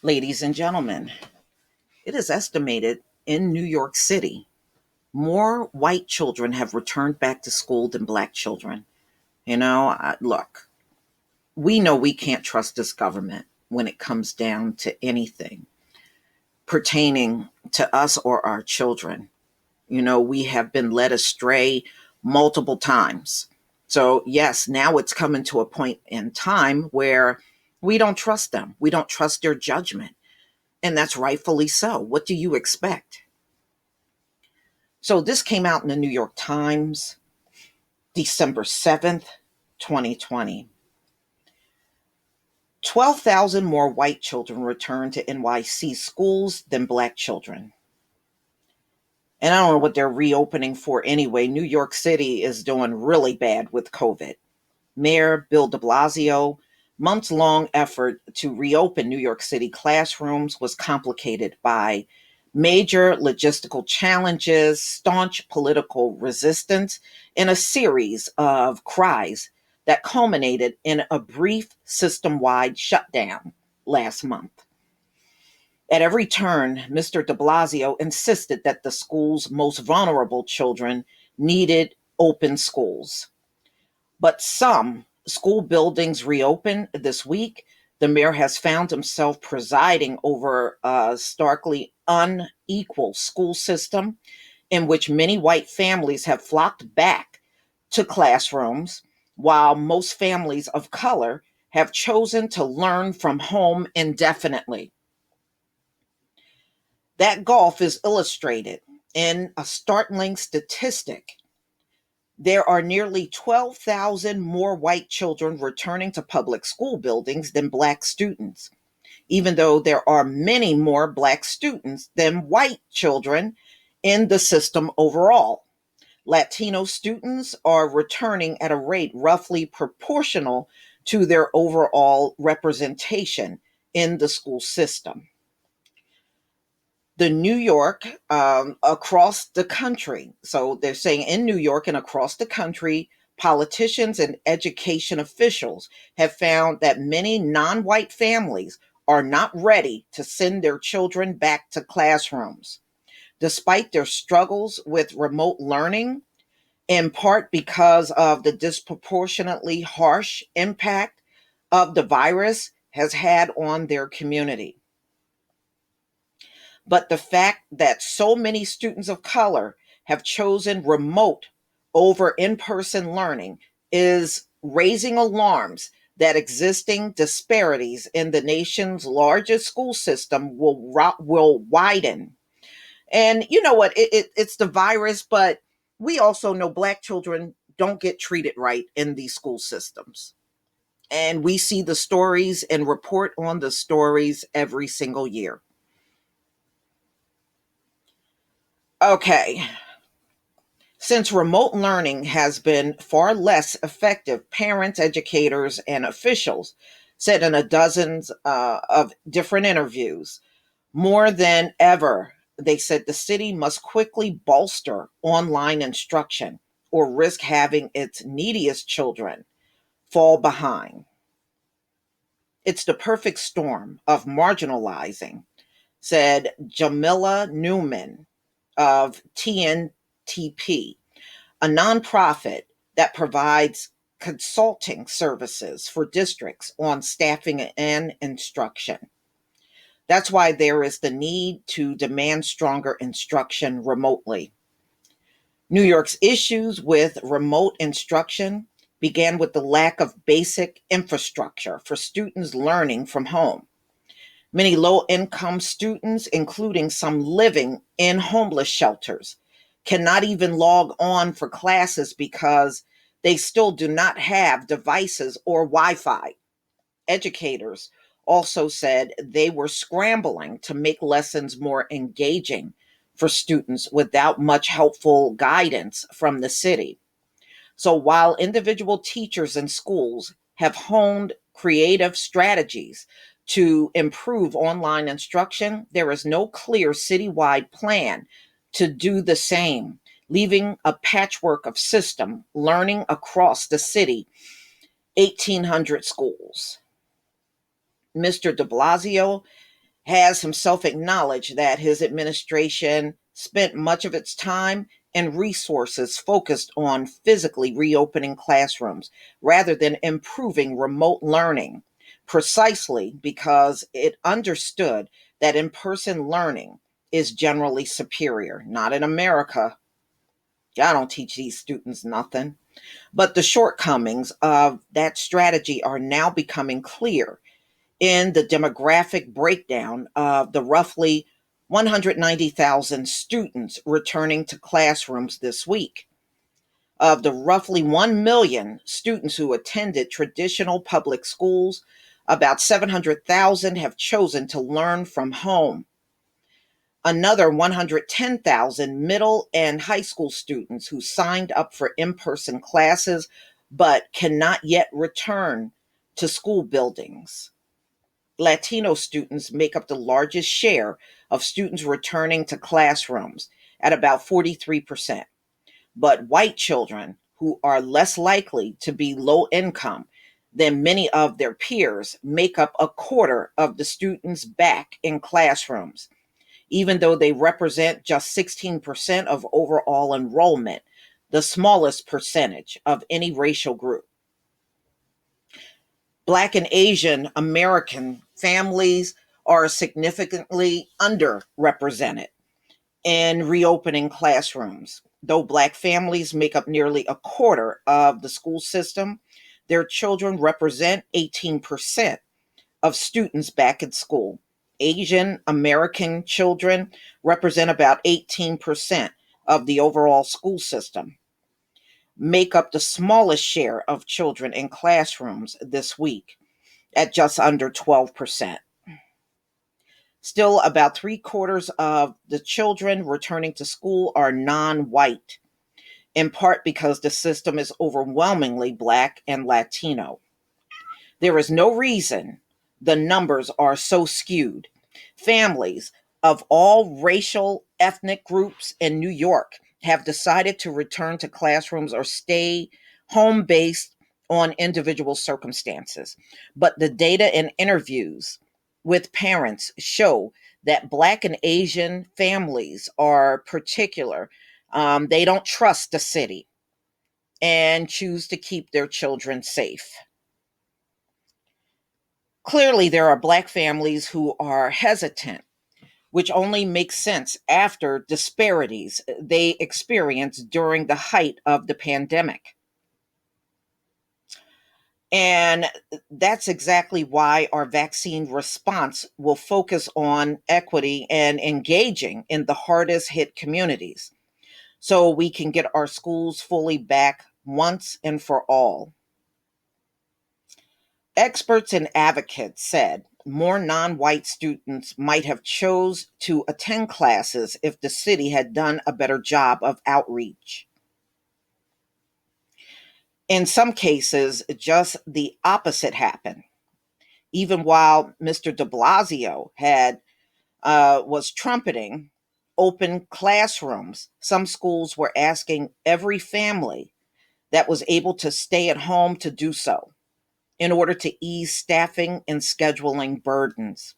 Ladies and gentlemen, it is estimated in New York City more white children have returned back to school than black children. Look, we know we can't trust this government when it comes down to anything pertaining to us or our children. We have been led astray multiple times. So, yes, now it's coming to a point in time where we don't trust them. We don't trust their judgment. And that's rightfully so. What do you expect? So this came out in the New York Times, December 7th, 2020. 12,000 more white children returned to NYC schools than black children. And I don't know what they're reopening for anyway. New York City is doing really bad with COVID. Mayor Bill de Blasio, months-long effort to reopen New York City classrooms was complicated by major logistical challenges, staunch political resistance, and a series of cries that culminated in a brief system-wide shutdown last month. At every turn, Mr. de Blasio insisted that the school's most vulnerable children needed open schools. But some school buildings reopen this week. The mayor has found himself presiding over a starkly unequal school system in which many white families have flocked back to classrooms, while most families of color have chosen to learn from home indefinitely. That gulf is illustrated in a startling statistic. There are nearly 12,000 more white children returning to public school buildings than black students, even though there are many more black students than white children in the system overall. Latino students are returning at a rate roughly proportional to their overall representation in the school system. The New York, across the country. So they're saying in New York and across the country, politicians and education officials have found that many non white families are not ready to send their children back to classrooms. Despite their struggles with remote learning, in part because of the disproportionately harsh impact of the virus has had on their community. But the fact that so many students of color have chosen remote over in person learning is raising alarms that existing disparities in the nation's largest school system will widen. And you know what? It's the virus, but we also know black children don't get treated right in these school systems. And we see the stories and report on the stories every single year. Okay. Since remote learning has been far less effective, parents, educators, and officials said in a dozens of different interviews, more than ever, they said the city must quickly bolster online instruction or risk having its neediest children fall behind. It's the perfect storm of marginalizing, said Jamila Newman of TNTP, a nonprofit that provides consulting services for districts on staffing and instruction. That's why there is the need to demand stronger instruction remotely. New York's issues with remote instruction began with the lack of basic infrastructure for students learning from home. Many low income students, including some living in homeless shelters, cannot even log on for classes because they still do not have devices or Wi Fi. Educators also said they were scrambling to make lessons more engaging for students without much helpful guidance from the city. So while individual teachers and schools have honed creative strategies to improve online instruction, there is no clear citywide plan to do the same, leaving a patchwork of system learning across the city, 1,800 schools. Mr. de Blasio has himself acknowledged that his administration spent much of its time and resources focused on physically reopening classrooms rather than improving remote learning, precisely because it understood that in person learning is generally superior. Not in America. I don't teach these students nothing. But the shortcomings of that strategy are now becoming clear in the demographic breakdown of the roughly 190,000 students returning to classrooms this week. Of the roughly 1 million students who attended traditional public schools, about 700,000 have chosen to learn from home. Another 110,000 middle and high school students who signed up for in person classes but cannot yet return to school buildings. Latino students make up the largest share of students returning to classrooms at about 43%. But white children, who are less likely to be low income than many of their peers, make up a quarter of the students back in classrooms, even though they represent just 16% of overall enrollment, the smallest percentage of any racial group. Black and Asian American families are significantly underrepresented in reopening classrooms. Though Black families make up nearly a quarter of the school system, their children represent 18% of students back in school. Asian American children represent about 18% of the overall school system, make up the smallest share of children in classrooms this week at just under 12%. Still, about three-quarters of the children returning to school are non-white, in part because the system is overwhelmingly Black and Latino. There is no reason the numbers are so skewed. Families of all racial, ethnic groups in New York have decided to return to classrooms or stay home based on individual circumstances. But the data and interviews with parents show that Black and Asian families are particular. They don't trust the city and choose to keep their children safe. Clearly, there are Black families who are hesitant, which only makes sense after disparities they experienced during the height of the pandemic. And that's exactly why our vaccine response will focus on equity and engaging in the hardest hit communities so we can get our schools fully back once and for all. Experts and advocates said more non-white students might have chose to attend classes if the city had done a better job of outreach. In some cases, just the opposite happened. Even while Mr. de Blasio was trumpeting open classrooms, some schools were asking every family that was able to stay at home to do so in order to ease staffing and scheduling burdens.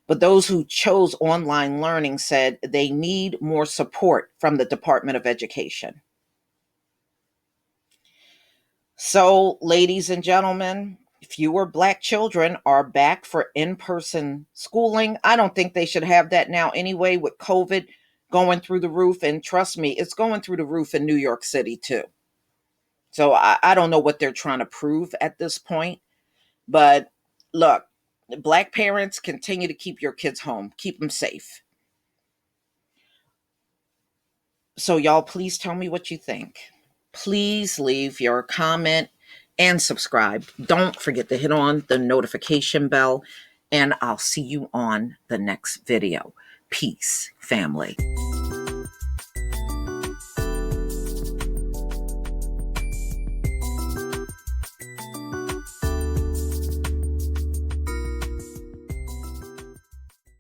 But those who chose online learning said they need more support from the Department of Education. So, ladies and gentlemen, fewer Black children are back for in person schooling. I don't think they should have that now anyway, with COVID going through the roof. And trust me, it's going through the roof in New York City too. So, I don't know what they're trying to prove at this point. But look, Black parents, continue to keep your kids home, keep them safe. So, y'all, please tell me what you think. Please leave your comment and subscribe. Don't forget to hit on the notification bell, and I'll see you on the next video. Peace, family.